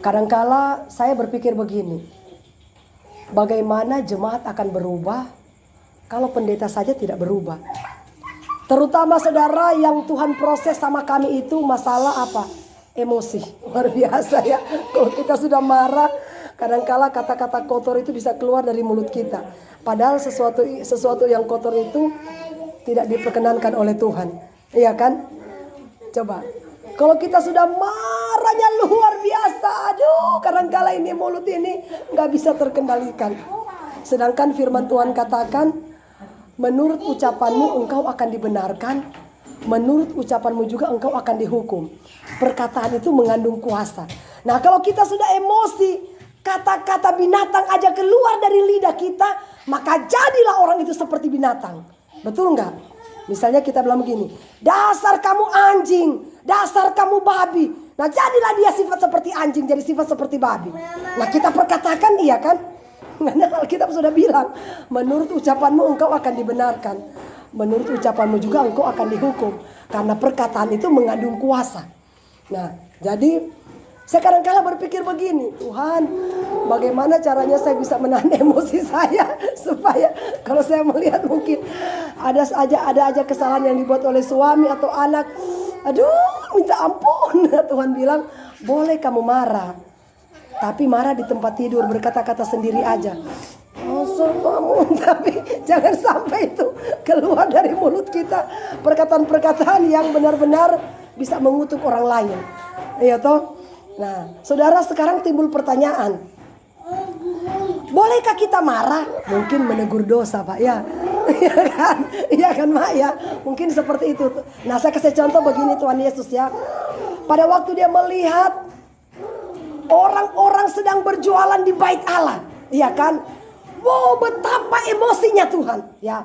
Kadangkala saya berpikir begini, bagaimana jemaat akan berubah kalau pendeta saja tidak berubah? Terutama saudara yang Tuhan proses sama kami itu masalah apa? Emosi. Luar biasa ya. Kalau kita sudah marah, kadangkala kata-kata kotor itu bisa keluar dari mulut kita. Padahal sesuatu yang kotor itu tidak diperkenankan oleh Tuhan. Iya kan? Coba. Kalau kita sudah marahnya luar biasa, aduh, kadangkala ini mulut ini nggak bisa terkendalikan. Sedangkan firman Tuhan katakan, menurut ucapanmu engkau akan dibenarkan, menurut ucapanmu juga engkau akan dihukum. Perkataan itu mengandung kuasa. Nah, kalau kita sudah emosi, kata-kata binatang aja keluar dari lidah kita, maka jadilah orang itu seperti binatang. Betul nggak? Misalnya kita bilang begini, dasar kamu anjing, dasar kamu babi. Nah, jadilah dia sifat seperti anjing, jadi sifat seperti babi. Nah, kita perkatakan iya kan? Karena Alkitab sudah bilang, menurut ucapanmu engkau akan dibenarkan, menurut ucapanmu juga engkau akan dihukum. Karena perkataan itu mengandung kuasa. Nah, jadi saya kadang-kala berpikir begini, Tuhan, bagaimana caranya saya bisa menahan emosi saya supaya kalau saya melihat mungkin ada aja kesalahan yang dibuat oleh suami atau anak, aduh, minta ampun. Tuhan bilang, boleh kamu marah, tapi marah di tempat tidur, berkata-kata sendiri aja. Tapi jangan sampai itu keluar dari mulut kita, perkataan-perkataan yang benar-benar bisa mengutuk orang lain. Iya toh? Nah, saudara, sekarang timbul pertanyaan, bolehkah kita marah? Mungkin menegur dosa, Pak, ya. Iya kan? Iya kan, Mak, ya. Mungkin seperti itu. Nah, saya kasih contoh begini, Tuhan Yesus ya. Pada waktu dia melihat orang-orang sedang berjualan di bait Allah, iya kan? Wow, betapa emosinya Tuhan, ya.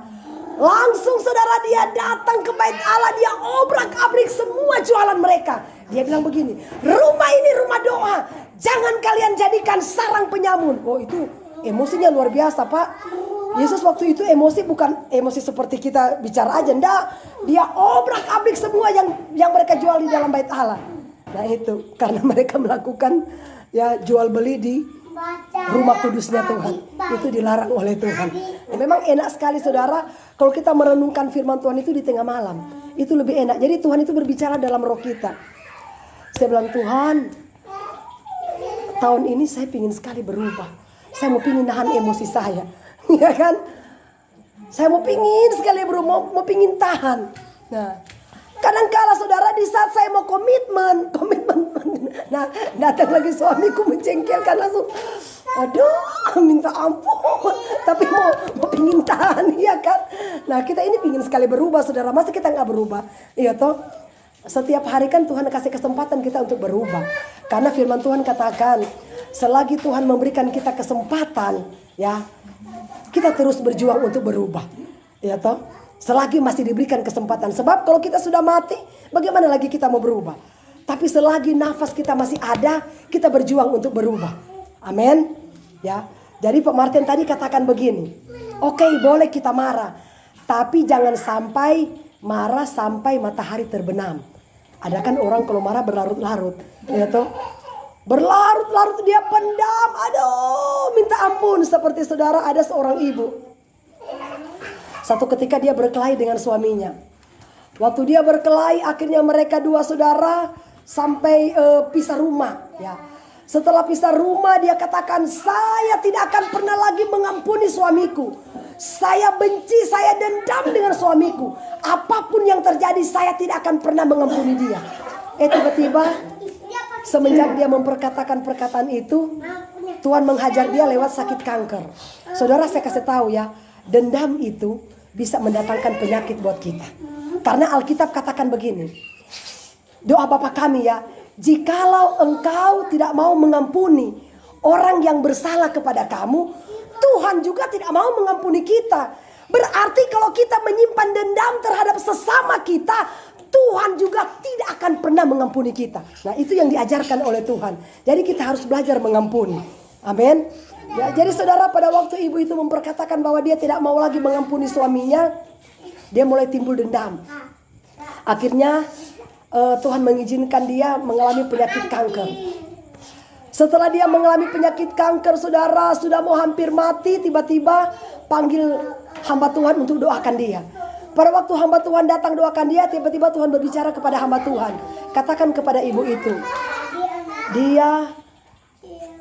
Langsung saudara dia datang ke bait Allah, dia obrak-abrik semua jualan mereka. Dia bilang begini, rumah ini rumah doa, jangan kalian jadikan sarang penyamun. Oh, itu emosinya luar biasa, Pak. Yesus waktu itu emosi bukan emosi seperti kita bicara aja, enggak. Dia obrak-abrik semua yang mereka jual di dalam bait Allah. Nah, itu karena mereka melakukan ya jual beli di rumah kudusnya Tuhan. Itu dilarang oleh Tuhan. Ya, memang enak sekali saudara kalau kita merenungkan firman Tuhan itu di tengah malam. Itu lebih enak. Jadi Tuhan itu berbicara dalam roh kita. Saya bilang, Tuhan, tahun ini saya pingin sekali berubah. Saya mau pingin nahan emosi saya. Ya kan? Saya mau pingin sekali berubah, mau pingin tahan. Nah, kadang-kala saudara di saat saya mau komitmen. Nah, datang lagi suamiku mencengkelkan langsung. Aduh, minta ampun. Tapi mau pingin tahan, ya kan? Nah, kita ini pingin sekali berubah, saudara. Masa kita nggak berubah? Iya toh? Setiap hari kan Tuhan kasih kesempatan kita untuk berubah. Karena firman Tuhan katakan, selagi Tuhan memberikan kita kesempatan, ya, kita terus berjuang untuk berubah. Ya toh? Selagi masih diberikan kesempatan. Sebab kalau kita sudah mati, bagaimana lagi kita mau berubah? Tapi selagi nafas kita masih ada, kita berjuang untuk berubah. Amin. Ya. Jadi Pak Martin tadi katakan begini. Oke, boleh kita marah, tapi jangan sampai marah sampai matahari terbenam. Ada kan orang kalau marah berlarut-larut, ya toh? Berlarut-larut dia pendam. Aduh, minta ampun. Seperti saudara ada seorang ibu. Satu ketika dia berkelahi dengan suaminya. Waktu dia berkelahi, akhirnya mereka dua saudara sampai pisah rumah. Ya. Setelah pisah rumah, dia katakan, saya tidak akan pernah lagi mengampuni suamiku. Saya benci, saya dendam dengan suamiku. Apapun yang terjadi, saya tidak akan pernah mengampuni dia. Tiba-tiba, semenjak dia memperkatakan perkataan itu, Tuhan menghajar dia lewat sakit kanker. Saudara, saya kasih tahu ya, dendam itu bisa mendatangkan penyakit buat kita. Karena Alkitab katakan begini, doa Bapa kami ya, jikalau engkau tidak mau mengampuni orang yang bersalah kepada kamu, Tuhan juga tidak mau mengampuni kita. Berarti kalau kita menyimpan dendam terhadap sesama kita, Tuhan juga tidak akan pernah mengampuni kita. Nah, itu yang diajarkan oleh Tuhan. Jadi kita harus belajar mengampuni. Amin. Ya, jadi saudara, pada waktu ibu itu memperkatakan bahwa dia tidak mau lagi mengampuni suaminya, dia mulai timbul dendam. Akhirnya Tuhan mengizinkan dia mengalami penyakit kanker. Setelah dia mengalami penyakit kanker, saudara, sudah mau hampir mati, tiba-tiba panggil hamba Tuhan untuk doakan dia. Pada waktu hamba Tuhan datang doakan dia, tiba-tiba Tuhan berbicara kepada hamba Tuhan. Katakan kepada ibu itu, dia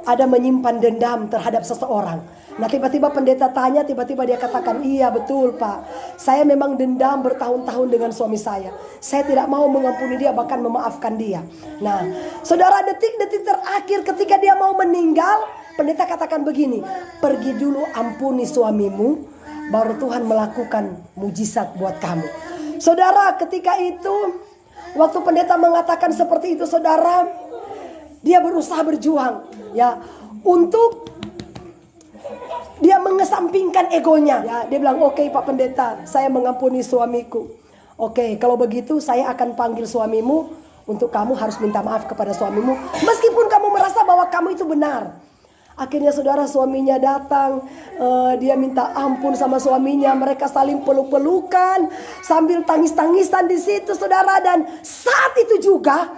ada menyimpan dendam terhadap seseorang. Nah, tiba-tiba pendeta tanya, tiba-tiba dia katakan, iya betul Pak, saya memang dendam bertahun-tahun dengan suami saya. Saya tidak mau mengampuni dia, bahkan memaafkan dia. Nah, saudara, detik-detik terakhir ketika dia mau meninggal, pendeta katakan begini, pergi dulu ampuni suamimu, baru Tuhan melakukan mujizat buat kamu. Saudara, ketika itu, waktu pendeta mengatakan seperti itu, saudara, dia berusaha berjuang, ya, untuk dia mengesampingkan egonya. Ya, dia bilang, oke Pak Pendeta, saya mengampuni suamiku. Oke, kalau begitu saya akan panggil suamimu, untuk kamu harus minta maaf kepada suamimu, meskipun kamu merasa bahwa kamu itu benar. Akhirnya saudara, suaminya datang, dia minta ampun sama suaminya, mereka saling peluk-pelukan sambil tangis-tangisan di situ, saudara. Dan saat itu juga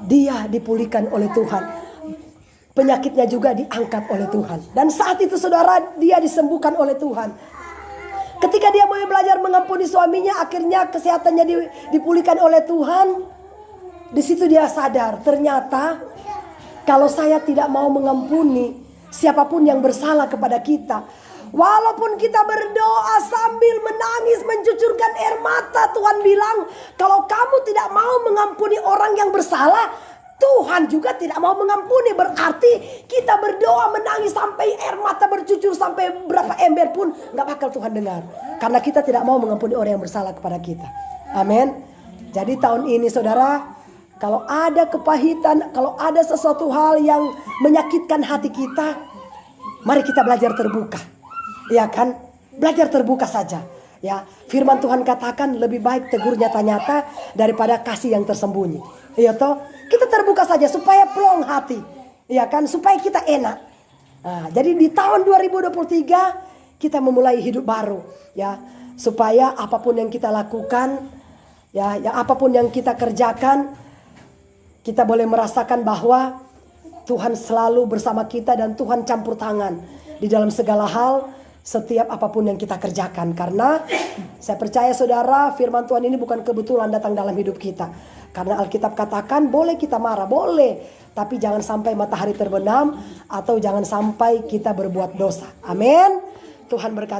dia dipulihkan oleh Tuhan. Penyakitnya juga diangkat oleh Tuhan. Dan saat itu saudara, dia disembuhkan oleh Tuhan. Ketika dia mulai belajar mengampuni suaminya, akhirnya kesehatannya dipulihkan oleh Tuhan. Di situ dia sadar, ternyata kalau saya tidak mau mengampuni siapapun yang bersalah kepada kita, walaupun kita berdoa sambil menangis, mencucurkan air mata, Tuhan bilang, kalau kamu tidak mau mengampuni orang yang bersalah, Tuhan juga tidak mau mengampuni. Berarti kita berdoa menangis sampai air mata bercucur sampai berapa ember pun gak bakal Tuhan dengar. Karena kita tidak mau mengampuni orang yang bersalah kepada kita. Amin. Jadi tahun ini saudara, kalau ada kepahitan, kalau ada sesuatu hal yang menyakitkan hati kita, mari kita belajar terbuka. Ya kan? Belajar terbuka saja. Ya, firman Tuhan katakan lebih baik tegur nyata-nyata daripada kasih yang tersembunyi. Iya toh? Kita terbuka saja supaya plong hati. Iya kan? Supaya kita enak. Nah, jadi di tahun 2023 kita memulai hidup baru, ya. Supaya apapun yang kita lakukan, ya apapun yang kita kerjakan, kita boleh merasakan bahwa Tuhan selalu bersama kita dan Tuhan campur tangan di dalam segala hal, setiap apapun yang kita kerjakan. Karena saya percaya saudara, firman Tuhan ini bukan kebetulan datang dalam hidup kita. Karena Alkitab katakan boleh kita marah, boleh. Tapi jangan sampai matahari terbenam atau jangan sampai kita berbuat dosa. Amin. Tuhan berkati.